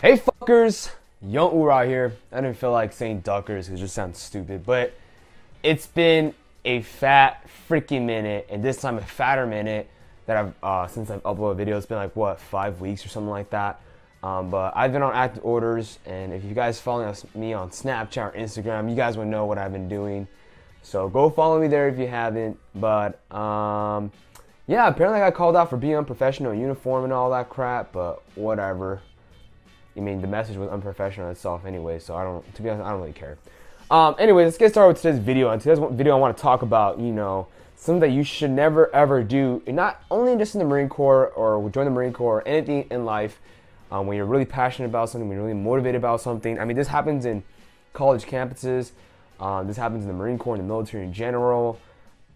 Hey fuckers, young Oorah here. I didn't feel like saying duckers because it just sounds stupid, but it's been a fat freaking minute, and this time a fatter minute that I've since I've uploaded a video. It's been like what, 5 weeks or something like that. But I've been on active orders, and if you guys follow me on Snapchat or Instagram, you guys would know what I've been doing. So go follow me there if you haven't. But yeah, apparently I got called out for being unprofessional in uniform and all that crap. But whatever. I mean, the message was unprofessional itself anyway, so to be honest, I don't really care. Anyway, let's get started with today's video. And today's video I want to talk about, something that you should never ever do, and not only just in the Marine Corps or join the Marine Corps or anything in life, when you're really passionate about something, when you're really motivated about something. I mean, this happens in college campuses, this happens in the Marine Corps, in the military in general,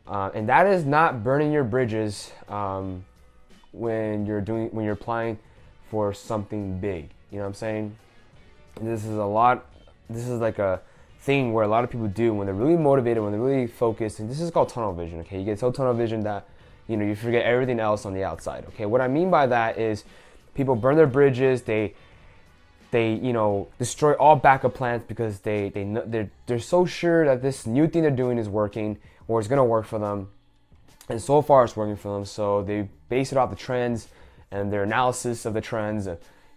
and that is not burning your bridges when you're applying for something big. You know what I'm saying? This is like a thing where a lot of people do when they're really motivated, when they're really focused, and this is called tunnel vision, okay? You get so tunnel vision that, you forget everything else on the outside, okay? What I mean by that is people burn their bridges, they destroy all backup plans because they're so sure that this new thing they're doing is working or it's gonna work for them, and so far it's working for them, so they base it off the trends and their analysis of the trends,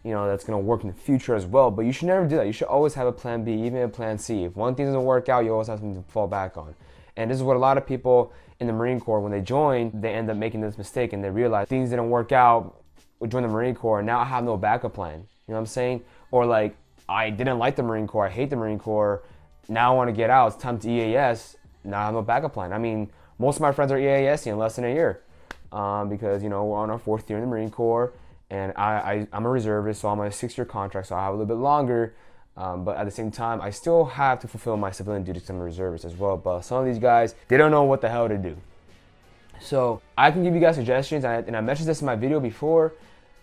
that's going to work in the future as well. But you should never do that. You should always have a plan B, even a plan C. If one thing doesn't work out, you always have something to fall back on. And this is what a lot of people in the Marine Corps, when they join, they end up making this mistake and they realize things didn't work out. We joined the Marine Corps, and now I have no backup plan. You know what I'm saying? Or like, I didn't like the Marine Corps. I hate the Marine Corps. Now I want to get out. It's time to EAS. Now I have no backup plan. I mean, most of my friends are EAS in less than a year because, we're on our 4th year in the Marine Corps. And I'm a reservist, so I'm on a 6-year contract, so I have a little bit longer. But at the same time, I still have to fulfill my civilian duties because I'm a reservist as well. But some of these guys, they don't know what the hell to do. So I can give you guys suggestions, and I mentioned this in my video before,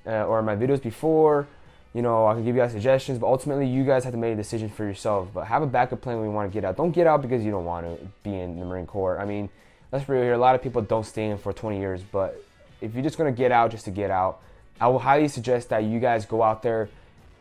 or in my videos before. I can give you guys suggestions, but ultimately you guys have to make a decision for yourself. But have a backup plan when you want to get out. Don't get out because you don't want to be in the Marine Corps. I mean, let's be real here. A lot of people don't stay in for 20 years, but if you're just going to get out just to get out, I will highly suggest that you guys go out there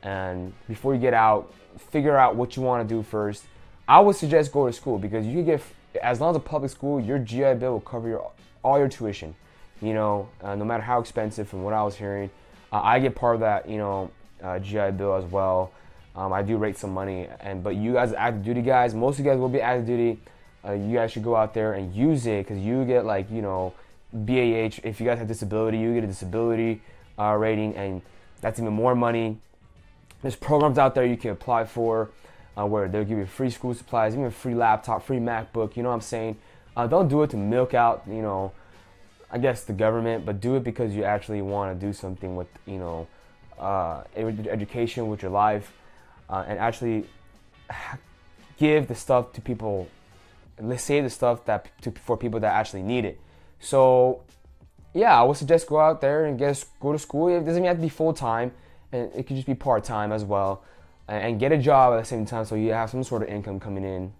and before you get out, figure out what you want to do first. I would suggest go to school because you can get, as long as a public school, your GI Bill will cover all your tuition. No matter how expensive, from what I was hearing. I get part of that, GI Bill as well. I do rate some money, but you guys, active duty guys, most of you guys will be active duty. You guys should go out there and use it because you get BAH. If you guys have disability, you get a disability rating, and that's even more money. There's programs out there you can apply for where they'll give you free school supplies, even free laptop, free MacBook. You know what I'm saying? Don't do it to milk out, I guess the government, but do it because you actually want to do something with, education, with your life, and actually give the stuff to people. Let's save the stuff for people that actually need it. So yeah, I would suggest go out there and go to school. It doesn't even have to be full-time, and it could just be part-time as well. And get a job at the same time so you have some sort of income coming in.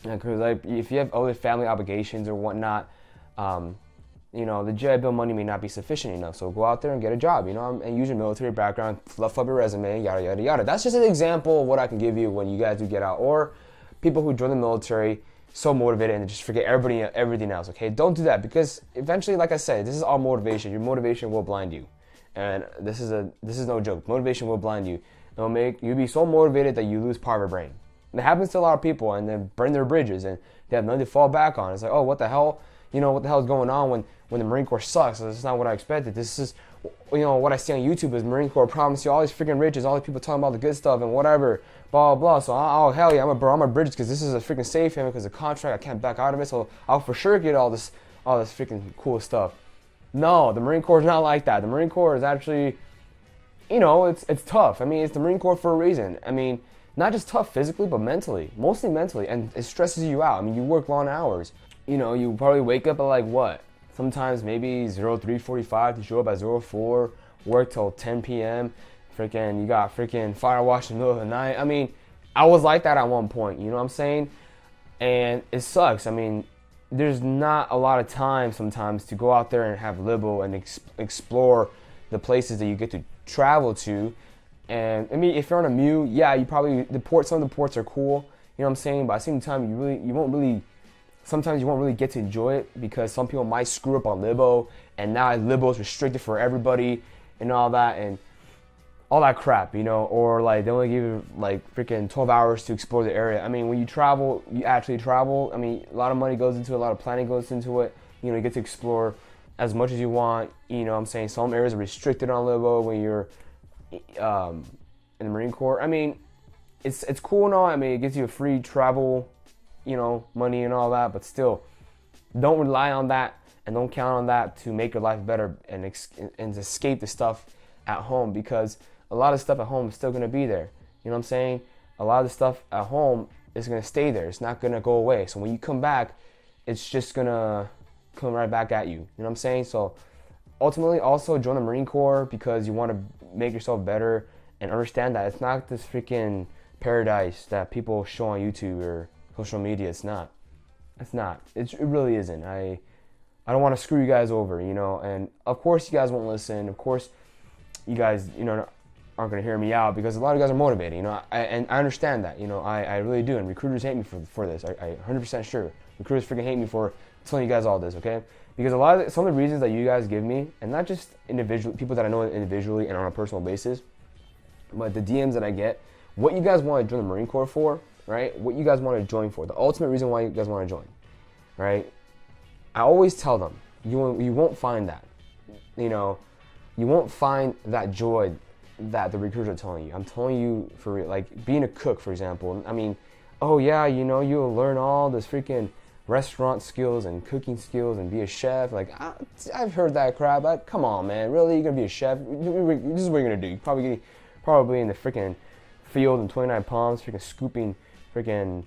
Because if you have other family obligations or whatnot, the GI Bill money may not be sufficient enough. So go out there and get a job, and use your military background, fluff up your resume, yada, yada, yada. That's just an example of what I can give you when you guys do get out. Or people who join the military, so motivated and just forget everything else, okay? Don't do that because eventually, like I said, this is all motivation. Your motivation will blind you. And this is no joke. Motivation will blind you. It'll make you be so motivated that you lose part of your brain. And it happens to a lot of people, and they burn their bridges and they have nothing to fall back on. It's like, oh, what the hell? What the hell is going on when the Marine Corps sucks? This is not what I expected. This is, what I see on YouTube is Marine Corps promise you all these freaking riches, all these people talking about the good stuff and whatever, blah, blah, blah. So, oh, hell yeah, I'm gonna burn my bridges because this is a freaking safe haven because the contract, I can't back out of it. So I'll for sure get all this freaking cool stuff. No, the Marine Corps is not like that. The Marine Corps is actually, it's tough. I mean, it's the Marine Corps for a reason. I mean, not just tough physically, but mentally, mostly mentally, and it stresses you out. I mean, you work long hours. You probably wake up at like what? Sometimes maybe 03:45 to show up at 04, work till 10 p.m. Freaking, you got freaking fire wash in the middle of the night. I mean, I was like that at one point, you know what I'm saying? And it sucks. I mean, there's not a lot of time sometimes to go out there and have libo and explore the places that you get to travel to And I mean, if you're on a Mew, yeah, you probably some of the ports are cool. You know what I'm saying? But at the same time, sometimes you won't really get to enjoy it because some people might screw up on Libo, and now Libo is restricted for everybody and all that crap, you know, or like they only give you like freaking 12 hours to explore the area. I mean, when you travel, you actually travel. I mean, a lot of money goes into it, a lot of planning goes into it. You know, you get to explore as much as you want. You know what I'm saying? Some areas are restricted on Libo when you're in the Marine Corps. I mean, it's cool and all. I mean, it gives you a free travel, you know, money and all that, but still, don't rely on that and don't count on that to make your life better and escape the stuff at home, because a lot of stuff at home is still going to be there. You know what I'm saying? A lot of the stuff at home is going to stay there. It's not going to go away. So when you come back, it's just going to come right back at you. You know what I'm saying? So ultimately, also join the Marine Corps because you want to make yourself better and understand that it's not this freaking paradise that people show on YouTube or social media. It's not. It's not. It really isn't. I don't want to screw you guys over, you know. And of course, you guys won't listen. Of course, you guys, you know, aren't going to hear me out because a lot of you guys are motivated, you know. And I understand that, you know. I really do. And recruiters hate me for this. I 100% sure. Recruiters freaking hate me for telling you guys all this, okay? Because some of the reasons that you guys give me, and not just individual people that I know individually and on a personal basis, but the DMs that I get, what you guys want to join the Marine Corps for, right? What you guys want to join for, the ultimate reason why you guys want to join, right? I always tell them, you won't find that. You know, you won't find that joy that the recruiters are telling you. I'm telling you, for real, like being a cook, for example. I mean, oh yeah, you know, you'll learn all this freaking restaurant skills and cooking skills and be a chef. Like, I've heard that crap. Like, come on, man, really? You're gonna be a chef? This is what you're gonna do. You're probably in the freaking field in 29 Palms, freaking scooping freaking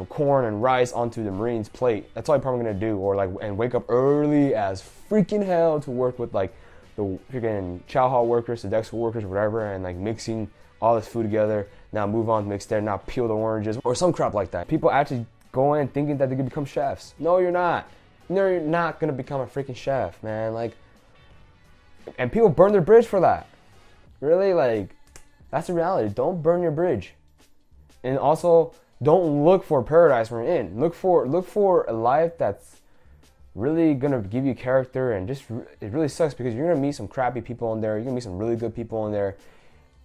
corn and rice onto the Marines' plate. That's all you're probably gonna do. Or like, and wake up early as freaking hell to work with like the freaking chow hall workers, the Dexter workers, whatever, and like mixing all this food together. Now move on to mix there, now peel the oranges or some crap like that. People actually go in thinking that they could become chefs. No, you're not. No, you're not gonna become a freaking chef, man. Like, and people burn their bridge for that. Really, like, that's the reality. Don't burn your bridge. And also, don't look for paradise when you're in. Look for a life that's really gonna give you character, and just it really sucks because you're gonna meet some crappy people in there. You're gonna meet some really good people in there.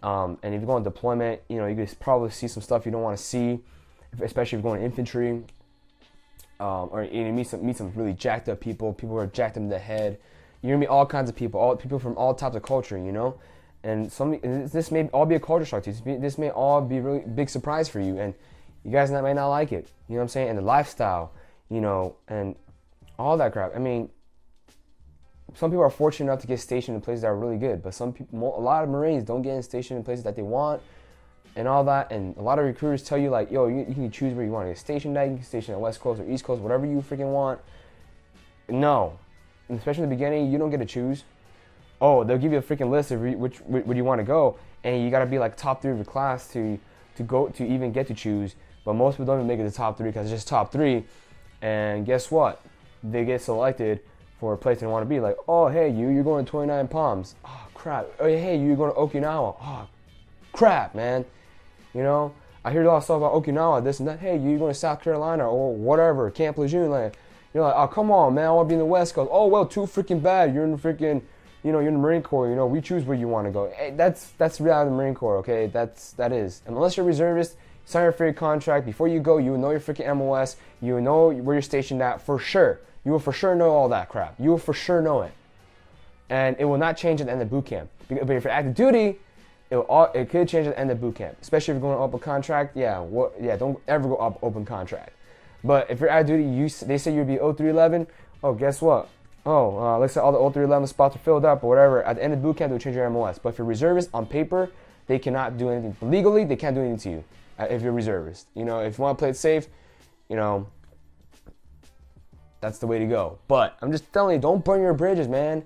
And if you go on deployment, you know, you could probably see some stuff you don't want to see, especially if you're going to infantry. Or you meet some really jacked up people who are jacked in the head. You're gonna meet all kinds of people from all types of culture, you know. And this may all be a culture shock to you. This may all be a really big surprise for you, and you guys might not like it. You know what I'm saying? And the lifestyle, you know, and all that crap. I mean, some people are fortunate enough to get stationed in places that are really good, but a lot of Marines don't get stationed in places that they want, and all that. And a lot of recruiters tell you like, yo, you can choose where you want to get stationed at. You can get stationed at West Coast or East Coast, whatever you freaking want. No, and especially in the beginning, you don't get to choose. Oh, they'll give you a freaking list of where you want to go, and you gotta be like top 3 of your class to even get to choose. But most people don't even make it to top 3 because it's just top 3. And guess what? They get selected for a place they want to be. Like, oh, hey, you're going to 29 Palms. Oh, crap. Oh, hey, you're going to Okinawa. Oh, crap, man. You know, I hear a lot of stuff about Okinawa, this and that. Hey, you're going to South Carolina or whatever, Camp Lejeune. Like, you're like, oh, come on, man. I want to be in the West Coast. Oh, well, too freaking bad. You're in the freaking, you know, you're in the Marine Corps. You know, we choose where you want to go. Hey, that's the reality of the Marine Corps, okay? That is. And unless you're a reservist, sign your free contract. Before you go, you will know your freaking MOS. You will know where you're stationed at for sure. You will for sure know all that crap. You will for sure know it. And it will not change at the end of boot camp. But if you're active duty, it could change at the end of boot camp. Especially if you're going up a contract. Don't ever go up open contract. But if you're active duty, they say you'll be 0311. Oh, guess what? Let's say all the 0311 spots are filled up or whatever. At the end of boot camp, they'll change your MOS. But if you're reservist, on paper, they cannot do anything. Legally, they can't do anything to you if you're reservist. You know, if you want to play it safe, you know, that's the way to go. But I'm just telling you, don't burn your bridges, man.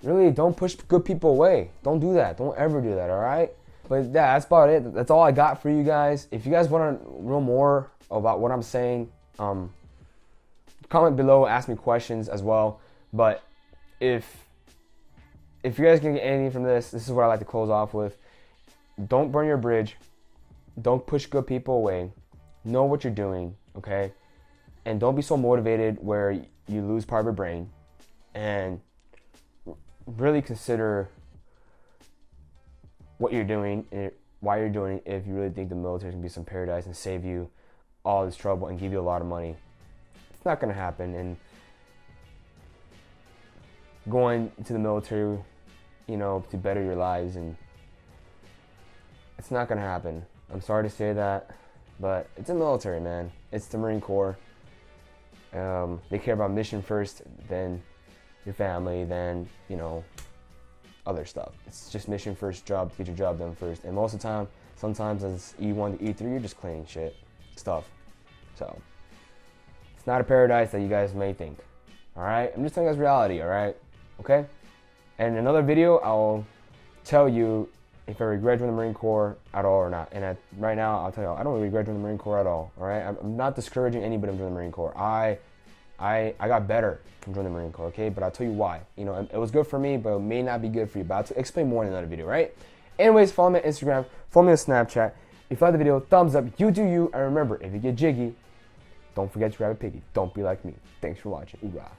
Really, don't push good people away. Don't do that. Don't ever do that, all right? But yeah, that's about it. That's all I got for you guys. If you guys want to know more about what I'm saying, comment below, ask me questions as well. But if you guys can get anything from this is what I like to close off with. don't burn your bridge. Don't push good people away. Know what you're doing, okay? And don't be so motivated where you lose part of your brain. And really consider what you're doing and why you're doing it if you really think the military can be some paradise and save you all this trouble and give you a lot of money. It's not going to happen. And going to the military, you know, to better your lives, and it's not going to happen. I'm sorry to say that, but it's the military, man. It's the Marine Corps. They care about mission first, then your family, then, you know, other stuff. It's just mission first, job, get your job done first. And most of the time, sometimes as E1 to E3, you're just cleaning stuff. So it's not a paradise that you guys may think. All right, I'm just telling you guys reality. All right, okay. And in another video, I'll tell you if I regret joining the Marine Corps at all or not. And right now, I'll tell you, I don't regret joining the Marine Corps at all. All right, I'm not discouraging anybody from joining the Marine Corps. I got better from joining the Marine Corps, okay? But I'll tell you why. You know, it was good for me, but it may not be good for you. But I'll explain more in another video, right? Anyways, follow me on Instagram, follow me on Snapchat. If you like the video, thumbs up, you do you. And remember, if you get jiggy, don't forget to grab a piggy. Don't be like me. Thanks for watching. Oorah.